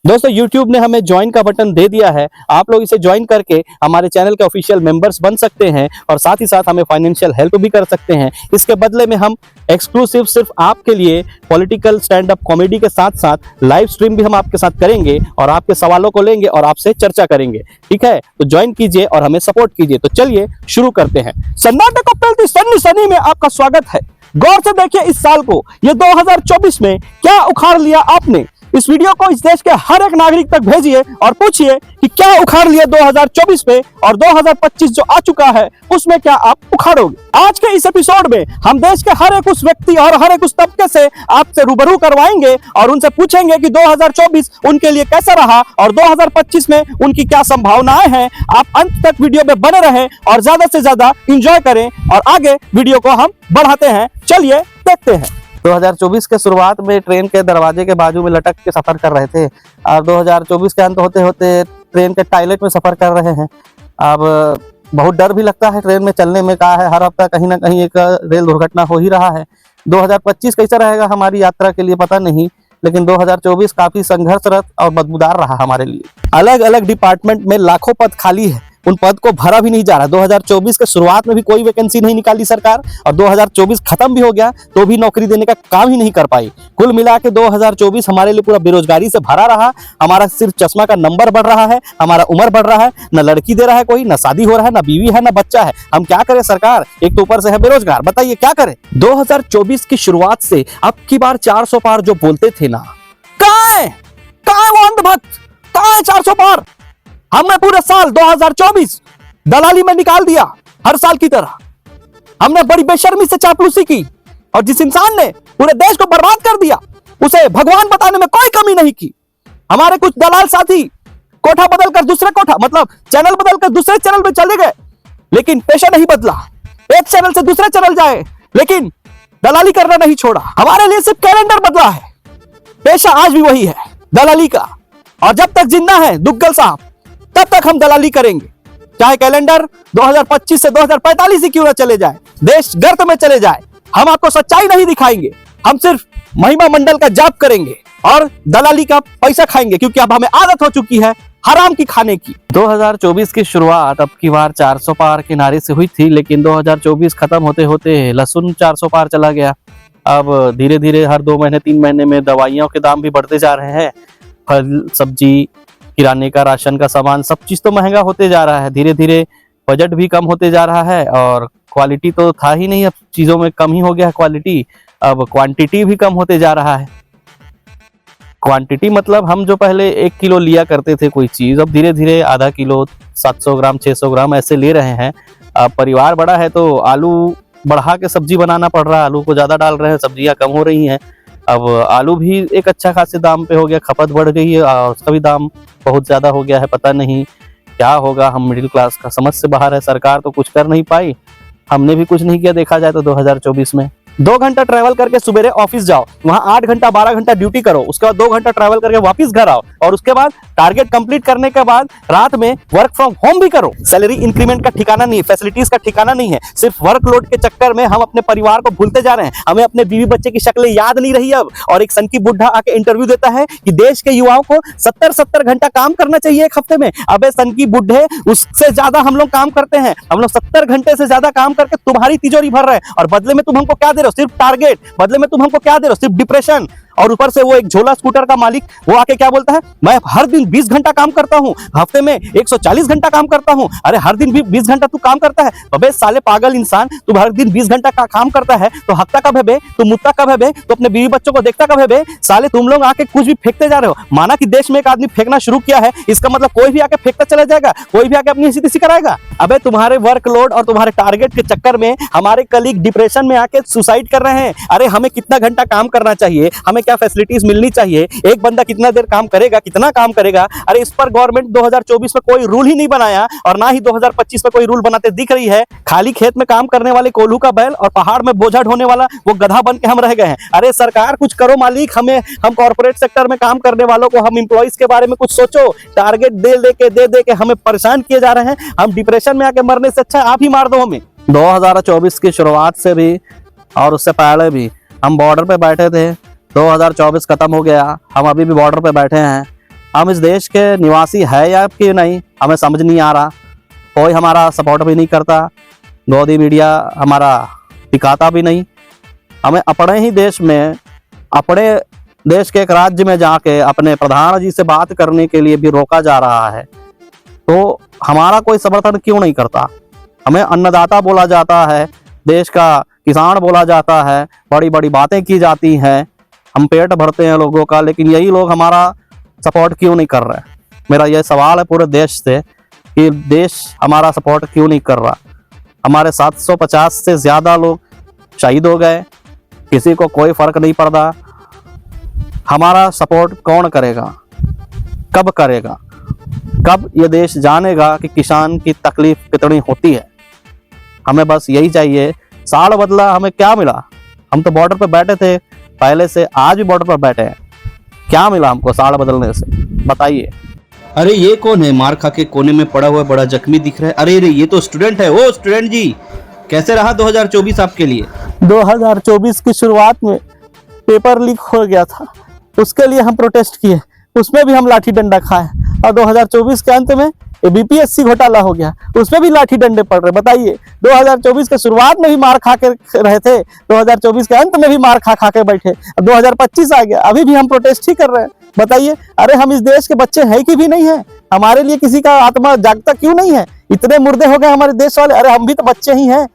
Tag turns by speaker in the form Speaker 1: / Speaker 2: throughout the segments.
Speaker 1: दोस्तों YouTube ने हमें ज्वाइन का बटन दे दिया है। आप लोग इसे ज्वाइन करके हमारे चैनल के ऑफिशियल मेंबर्स बन सकते हैं और साथ ही साथ हमें फाइनेंशियल हेल्प भी कर सकते हैं। इसके बदले में हम एक्सक्लूसिव सिर्फ आपके लिए पॉलिटिकल स्टैंड अप कॉमेडी के साथ साथ लाइव स्ट्रीम भी हम आपके साथ करेंगे और आपके सवालों को लेंगे और आपसे चर्चा करेंगे। ठीक है, तो ज्वाइन कीजिए और हमें सपोर्ट कीजिए। तो चलिए शुरू करते हैं। सन्नाटे को पेलती सन्नी सनी में आपका स्वागत है। गौर से देखिए इस साल को, ये 2024 में क्या उखाड़ लिया आपने। इस वीडियो को इस देश के हर एक नागरिक तक भेजिए और पूछिए कि क्या उखाड़ लिया 2024 में और 2025 जो आ चुका है उसमें क्या आप उखाड़ोगे। आज के इस एपिसोड में हम देश के हर एक उस व्यक्ति और हर एक उस तबके से आपसे रूबरू करवाएंगे और उनसे पूछेंगे कि 2024 उनके लिए कैसा रहा और 2025 में उनकी क्या संभावनाएं हैं। आप अंत तक वीडियो में बने रहें और ज्यादा से ज्यादा एंजॉय करें और आगे वीडियो को हम बढ़ाते हैं। चलिए देखते हैं। 2024 के शुरुआत में ट्रेन के दरवाजे के बाजू में लटक के सफर कर रहे थे। अब 2024 के अंत होते होते ट्रेन के टॉयलेट में सफर कर रहे हैं। अब बहुत डर भी लगता है ट्रेन में चलने में। कहा है हर हफ्ता कहीं ना कहीं एक रेल दुर्घटना हो ही रहा है। 2025 कैसा रहेगा हमारी यात्रा के लिए पता नहीं, लेकिन 2024 काफी संघर्षरत और बदबूदार रहा हमारे लिए। अलग अलग डिपार्टमेंट में लाखों पद खाली है, उन पद को भरा भी नहीं जा रहा। 2024 के शुरुआत में भी कोई वैकेंसी नहीं निकाली सरकार और 2024 खत्म भी हो गया तो भी नौकरी देने का काम ही नहीं कर पाई। कुल मिला के 2024 हमारे लिए पूरा बेरोजगारी से भरा रहा। हमारा सिर्फ चश्मा का नंबर बढ़ रहा है, हमारा उम्र बढ़ रहा है, न लड़की दे रहा है कोई, न शादी हो रहा है, न बीवी है, न बच्चा है। हम क्या करें सरकार, एक तो ऊपर से है बेरोजगार, बताइए क्या करें। 2024 की शुरुआत से अब की बार 400 पार जो बोलते थे ना, कहाँ है वो अंधभक्त, कहाँ है 400 पार। हमने पूरे साल 2024 दलाली में निकाल दिया। हर साल की तरह हमने बड़ी बेशर्मी से चापलूसी की और जिस इंसान ने पूरे देश को बर्बाद कर दिया उसे भगवान बताने में कोई कमी नहीं की। हमारे कुछ दलाल साथी कोठा बदलकर दूसरे कोठा, मतलब चैनल बदलकर दूसरे चैनल पे चले गए, लेकिन पेशा नहीं बदला। एक चैनल से दूसरे चैनल जाए लेकिन दलाली करना नहीं छोड़ा। हमारे लिए सिर्फ कैलेंडर बदला है, पेशा आज भी वही है, दलाली का। और जब तक जिंदा है दुग्गल साहब तब तक हम दलाली करेंगे, चाहे कैलेंडर 2025 से 2045 ही क्यों ना चले जाए, देश गर्त में चले जाए। हम आपको सच्चाई नहीं दिखाएंगे, हम सिर्फ महिमा मंडल का जाप करेंगे और दलाली का पैसा खाएंगे, क्योंकि अब हमें आदत हो चुकी है हराम की खाने की। 2024 की शुरुआत अब की बार 400 पार के नारे से हुई थी, लेकिन 2024 खत्म होते होते लहसुन 400 पार चला गया। अब धीरे धीरे हर 2 महीने 3 महीने में दवाइयों के दाम भी बढ़ते जा रहे हैं। फल सब्जी, किराने का, राशन का सामान, सब चीज तो महंगा होते जा रहा है। धीरे धीरे बजट भी कम होते जा रहा है और क्वालिटी तो था ही नहीं, अब चीजों में कम ही हो गया है क्वालिटी। अब क्वांटिटी भी कम होते जा रहा है। क्वांटिटी मतलब हम जो पहले 1 किलो लिया करते थे कोई चीज, अब धीरे धीरे आधा किलो, 700 ग्राम, 600 ग्राम ऐसे ले रहे हैं। अब परिवार बड़ा है तो आलू बढ़ा के सब्जी बनाना पड़ रहा है, आलू को ज्यादा डाल रहे हैं, सब्जियां कम हो रही हैं। अब आलू भी एक अच्छा खासे दाम पे हो गया, खपत बढ़ गई है और उसका भी दाम बहुत ज्यादा हो गया है। पता नहीं क्या होगा, हम मिडिल क्लास का समझ से बाहर है। सरकार तो कुछ कर नहीं पाई, हमने भी कुछ नहीं किया देखा जाए तो 2024 में। 2 घंटा ट्रैवल करके सुबह ऑफिस जाओ, वहां 8 घंटा 12 घंटा ड्यूटी करो, उसके बाद 2 घंटा ट्रैवल करके वापस घर आओ और उसके बाद टारगेट कंप्लीट करने के बाद रात में वर्क फ्रॉम होम भी करो। सैलरी इंक्रीमेंट का ठिकाना नहीं है, फैसिलिटीज का ठिकाना नहीं है। सिर्फ वर्कलोड के चक्कर में हम अपने परिवार को भूलते जा रहे हैं। हमें अपने बीवी बच्चे की शक्लें याद नहीं रही अब। और एक सनकी बुढ़ा आके इंटरव्यू देता है कि देश के युवाओं को 70 घंटा काम करना चाहिए एक हफ्ते में। अबे सनकी बुढ़े, उससे ज्यादा हम लोग काम करते हैं। हम लोग 70 घंटे से ज्यादा काम करके तुम्हारी तिजोरी भर रहे हैं और बदले में तुम हमको क्या दे रहे हो? सिर्फ टारगेट। बदले में तुम हमको क्या दे रहे हो? सिर्फ डिप्रेशन। और ऊपर से वो एक झोला स्कूटर का मालिक वो आके क्या बोलता है, मैं हर दिन 20 घंटा काम करता हूँ, हफ्ते में 140 घंटा काम करता हूँ। अरे हर दिन भी 20 घंटा तू काम करता है? अबे साले पागल इंसान, तू हर दिन 20 घंटा का काम करता है तो हफ्ता कब है बे? तू मुत्ता कब है बे? तो अपने बीवी बच्चों को देखता कब है बे? साले तुम लोग आके कुछ भी फेंकते जा रहे हो। माना कि देश में एक आदमी फेंकना शुरू किया है, इसका मतलब कोई भी आके फेंकता चला जाएगा, कोई भी आके अपनी ऐसी तैसी कराएगा। अबे तुम्हारे वर्कलोड और तुम्हारे टारगेट के चक्कर में हमारे कलीग डिप्रेशन में आके सुसाइड कर रहे हैं। अरे हमें कितना घंटा काम करना चाहिए, हमें क्या फैसिलिटीज मिलनी चाहिए, एक बंदा कितना देर काम करेगा, कितना काम करेगा। अरे इस पर गवर्नमेंट 2024 में कोई रूल ही नहीं बनाया और ना ही 2025 में कोई रूल बनाते दिख रही है। खाली खेत में काम करने वाले कोल्हू का बैल और पहाड़ में बोझा ढोने वाला वो गधा बन के हम रह गए हैं। अरे सरकार कुछ करो मालिक, हम कॉर्पोरेट सेक्टर में काम करने वालों को, हम एम्प्लॉइज के बारे में कुछ सोचो। टारगेट दे दे के हमें परेशान किए जा रहे हैं। हम डिप्रेशन में आके मरने से अच्छा आप ही मार दो हमें। 2024 की शुरुआत से भी और उससे पहले भी हम बॉर्डर पे बैठे थे। 2024 खत्म हो गया, हम अभी भी बॉर्डर पे बैठे हैं। हम इस देश के निवासी है या कि नहीं हमें समझ नहीं आ रहा। कोई हमारा सपोर्ट भी नहीं करता, गोदी मीडिया हमारा दिखाता भी नहीं। हमें अपने ही देश में, अपने देश के एक राज्य में जाके अपने प्रधान जी से बात करने के लिए भी रोका जा रहा है, तो हमारा कोई समर्थन क्यों नहीं करता। हमें अन्नदाता बोला जाता है, देश का किसान बोला जाता है, बड़ी बड़ी बातें की जाती हैं, हम पेट भरते हैं लोगों का, लेकिन यही लोग हमारा सपोर्ट क्यों नहीं कर रहे। मेरा यह सवाल है पूरे देश से कि देश हमारा सपोर्ट क्यों नहीं कर रहा। हमारे 750 से ज़्यादा लोग शहीद हो गए, किसी को कोई फर्क नहीं पड़ता। हमारा सपोर्ट कौन करेगा, कब करेगा, कब ये देश जानेगा कि किसान की तकलीफ कितनी होती है। हमें बस यही चाहिए। साल बदला, हमें क्या मिला। हम तो बॉर्डर पर बैठे थे पहले से, आज भी बॉर्डर पर बैठे हैं, क्या मिला हमको साल बदलने से, बताइए।
Speaker 2: अरे ये कौन है, मार खा के कोने में पड़ा हुआ, बड़ा जख्मी दिख रहा है। अरे ये तो स्टूडेंट है। ओ स्टूडेंट जी, कैसे रहा 2024 आपके लिए?
Speaker 1: 2024 की शुरुआत में पेपर लीक हो गया था, उसके लिए हम प्रोटेस्ट किए, उसमें भी हम लाठी डंडा खाए, और 2024 के अंत में बीपीएससी घोटाला हो गया, उसमें भी लाठी डंडे पड़ रहे। बताइए, 2024 के शुरुआत में भी मार खा के रहे थे, 2024 के अंत में भी मार खा खा के बैठे, अब 2025 आ गया, अभी भी हम प्रोटेस्ट ही कर रहे हैं। बताइए, अरे हम इस देश के बच्चे हैं कि भी नहीं है? हमारे लिए किसी का आत्मा जागता क्यों नहीं है? इतने मुर्दे हो गए हमारे देश वाले। अरे हम भी तो बच्चे ही हैं,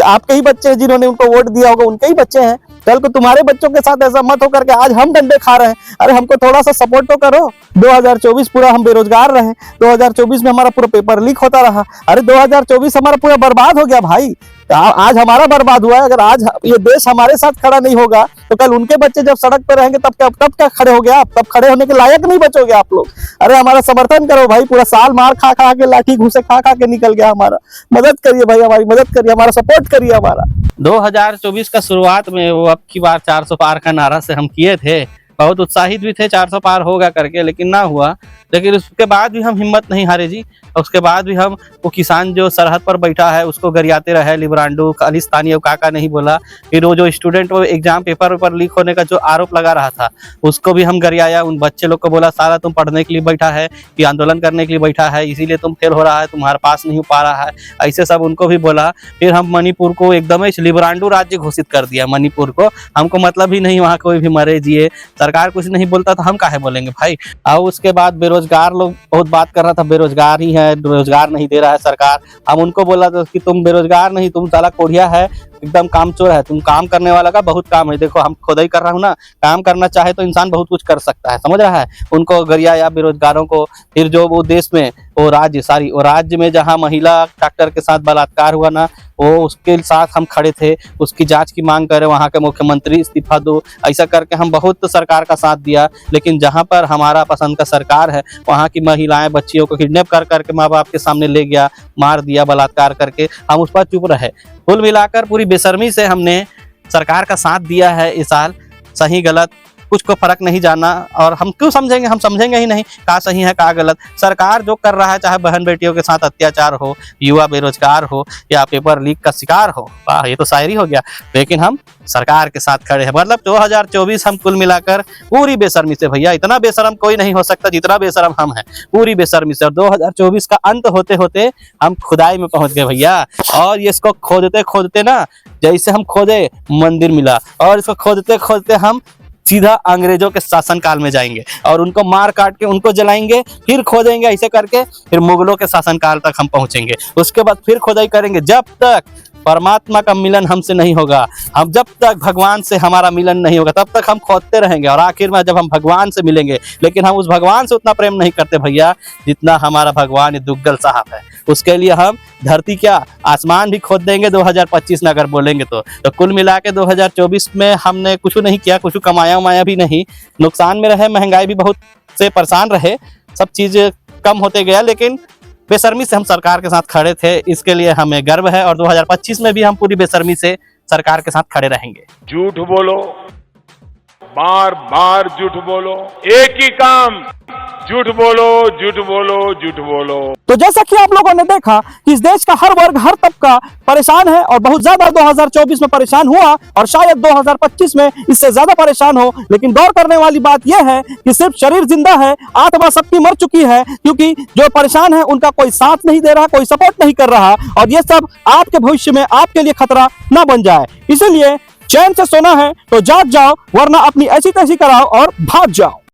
Speaker 1: आपके ही बच्चे हैं, जिन्होंने उनको वोट दिया होगा उनके ही बच्चे हैं। कल को तुम्हारे बच्चों के साथ ऐसा मत हो करके आज हम डंडे खा रहे हैं। अरे हमको थोड़ा सा सपोर्ट तो करो। 2024 पूरा हम बेरोजगार रहे, 2024 में हमारा पूरा पेपर लीक होता रहा। अरे 2024 हमारा पूरा बर्बाद हो गया भाई। आज हमारा बर्बाद हुआ है। अगर आज ये देश हमारे साथ खड़ा नहीं होगा तो कल उनके बच्चे जब सड़क पर रहेंगे तब क्या खड़े हो गए आप? तब खड़े होने के लायक नहीं बचोगे आप लोग। अरे हमारा समर्थन करो भाई, पूरा साल मार खा खा के, लाठी घूसे खा खा के निकल गया हमारा। मदद करिए भाई, हमारी मदद करिए, हमारा सपोर्ट करिए हमारा। 2024 का शुरुआत में वो अब की बार 400 पार का नारा से हम किए थे, बहुत उत्साहित भी थे 400 पार होगा करके, लेकिन ना हुआ। लेकिन उसके बाद भी हम हिम्मत नहीं हारे जी, और उसके बाद भी हम वो किसान जो सरहद पर बैठा है उसको गरियाते रहे, लिब्रांडो खालिस्तानी और काका नहीं बोला। फिर वो जो स्टूडेंट वो एग्जाम पेपर लीक होने का जो आरोप लगा रहा था उसको भी हम गरियाया। उन बच्चे लोग को बोला सारा तुम पढ़ने के लिए बैठा है कि आंदोलन करने के लिए बैठा है, इसीलिए तुम फेल हो रहा है, तुम्हारे पास नहीं हो पा रहा है, ऐसे सब उनको भी बोला। फिर हम मणिपुर को एकदम लिब्रांडो राज्य घोषित कर दिया। मणिपुर को हमको मतलब ही नहीं वहाँ कोई भी मरे जिए, सरकार कुछ नहीं बोलता तो हम काहे बोलेंगे भाई। और उसके बाद बेरोजगार लोग बहुत बात कर रहा था, बेरोजगार ही है, रोजगार नहीं दे रहा है सरकार। हम उनको बोला था कि तुम बेरोजगार नहीं, तुम साला कोढ़िया है, एकदम कामचोर है, तुम काम करने वाला का बहुत काम है। देखो हम खुद ही कर रहा हूँ ना, काम करना चाहे तो इंसान बहुत कुछ कर सकता है, समझ रहा है। उनको गरिया या बेरोजगारों को। फिर जो वो देश में वो राज्य में जहाँ महिला डॉक्टर के साथ बलात्कार हुआ ना, वो उसके साथ हम खड़े थे, उसकी जांच की मांग करे, वहाँ के मुख्यमंत्री इस्तीफा दो, ऐसा करके हम बहुत सरकार का साथ दिया। लेकिन जहाँ पर हमारा पसंद का सरकार है वहाँ की महिलाएं बच्चियों को किडनैप कर करके माँ बाप के सामने ले गया, मार दिया, बलात्कार करके, हम उस पर चुप रहे। कुल मिलाकर पूरी बेशर्मी से हमने सरकार का साथ दिया है इस साल। सही गलत कुछ को फर्क नहीं जाना, और हम क्यों समझेंगे, हम समझेंगे ही नहीं का सही है का गलत। सरकार जो कर रहा है, चाहे बहन बेटियों के साथ अत्याचार हो, युवा बेरोजगार हो, या पेपर लीक का शिकार हो, वाह ये तो शायरी हो गया, लेकिन हम सरकार के साथ खड़े हैं। मतलब 2024 हम कुल मिलाकर पूरी बेशर्मी से, भैया इतना बेशरम कोई नहीं हो सकता जितना बेशरम हम हैं, पूरी बेशर्मी से। और 2024 का अंत होते होते हम खुदाई में पहुंच गए भैया। और ये इसको खोदते खोदते ना, जैसे हम खोदे मंदिर मिला, और इसको खोदते खोदते हम सीधा अंग्रेजों के शासन काल में जाएंगे और उनको मार काट के उनको जलाएंगे, फिर खोदेंगे, ऐसे करके फिर मुगलों के शासन काल तक हम पहुंचेंगे। उसके बाद फिर खोदाई करेंगे, जब तक परमात्मा का मिलन हमसे नहीं होगा, हम जब तक भगवान से हमारा मिलन नहीं होगा तब तक हम खोदते रहेंगे। और आखिर में जब हम भगवान से मिलेंगे, लेकिन हम उस भगवान से उतना प्रेम नहीं करते भैया जितना हमारा भगवान ये दुग्गल साहब है। उसके लिए हम धरती क्या आसमान भी खोद देंगे 2025 में अगर बोलेंगे तो कुल मिला के 2024 में हमने कुछ नहीं किया, कुछ कमाया उमाया भी नहीं, नुकसान में रहे, महंगाई भी बहुत से परेशान रहे, सब चीज़ कम होते गया, लेकिन बेशर्मी से हम सरकार के साथ खड़े थे, इसके लिए हमें गर्व है। और 2025 में भी हम पूरी बेशर्मी से सरकार के साथ खड़े रहेंगे।
Speaker 3: झूठ बोलो, बार बार झूठ बोलो, एक ही काम झूठ बोलो झूठ बोलो झूठ बोलो।
Speaker 1: तो जैसा कि आप लोगों ने देखा कि इस देश का हर वर्ग हर तबका परेशान है और बहुत ज्यादा 2024 में परेशान हुआ और शायद 2025 में इससे ज्यादा परेशान हो। लेकिन गौर करने वाली बात यह है कि सिर्फ शरीर जिंदा है, आत्मा सबकी मर चुकी है, क्योंकि जो परेशान है उनका कोई साथ नहीं दे रहा, कोई सपोर्ट नहीं कर रहा, और ये सब आपके भविष्य में आपके लिए खतरा ना बन जाए। इसीलिए चैन से सोना है तो जाग जाओ, वरना अपनी ऐसी तैसी कराओ और भाग जाओ।